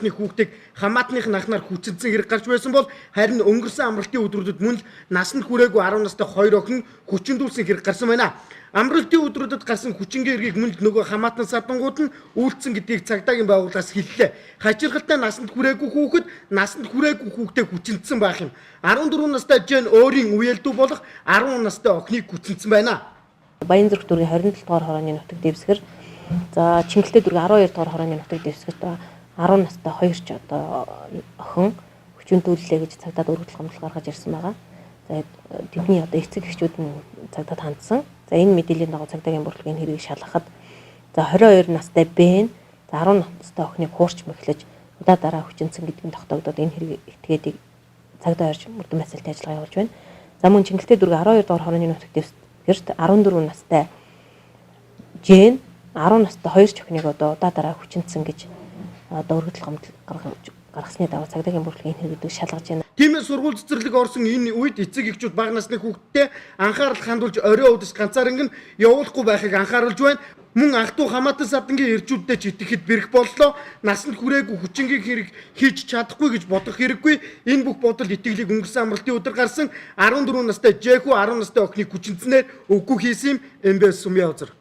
хүүхдийг хамаатных нахнаар хүчинсэн хэрэг гарч байсан бол харин өнгөрсөн амралтын өдрүүдэд мөн л насанд хүрээгүй 10 настай 2 охин хүчиндүүлсэн хэрэг гарсан байна. Амралтын өдрүүдэд гарсан хүчингийн хэргийг мөн л нөгөө хамаатан садангууд нь үйлдсэн гэдгийг цагдаагийн байгууллагаас хэллээ. Хачиргалтай насанд хүрээгүй хүүхэд насанд хүрээгүй хүүхдээ хүчинсэн байх юм. 14 настай Жен өөрийн үеэлдүү болох 10 настай охиныг хүчинсэн байна. Баянзүрх дүүргийн 27 дугаар хорооны нутаг дэвсгэр за Чингэлтэй дүүргийн 12 дугаар хорооны нутаг дэвсгэрт 10 настай 2 ч одоо охин хүчинтүүллээ гэж цагдаад өргөдөл гомдол гаргаж ирсэн байгаа. За тэдний одоо эцэг эхчүүд нь цагдаад хандсан. За энэ мэдээллийн дагуу цагдаагийн бүрэлдэхүүн хэргийг шалгахад за 22 настай Б, за 10 настай охиныг хуурч мэхлэж удаа дараа хүчинсэн гэдэг нь тогтоогдоод энэ хэрэг этгээдийг цагдаа орж мөрдөн байцаалтын ажиллагаа явуулж байна. За мөн Чингэлтэй дүүргийн 12 дугаар хорооны нутаг дэвсгэрт 14 настай Жен 10 настай 2 ч охиныг одоо удаа дараа хүчинсэн гэж одоо өргөдөл гомдол гаргасны дагуу цагдаагийн бүрэлдэхүүн хэрэг шалгаж байна. Тиймээс сургууль цэцэрлэг орсон энэ үед эцэг эхчүүд бага насны хүүхдтэй анхаарал хандуулж орой удас ганцаарнг нь явуулахгүй байхыг анхааруулж байна. Мөн анх トゥ хамаатан садангийн ирчүүдтэй ч итгэхэд бэрх боллоо. Насанд хүрээгүй хүчингийн хэрэг хийж чадахгүй гэж бодох хэрэггүй. Энэ бүх бодол итгэлийг өнгөрсөн амралтын өдөр гарсан 14 настай Жэхүү 10 настай охиныг хүчинснээр үгүй хийсэн юм. МБС Сумья Узар.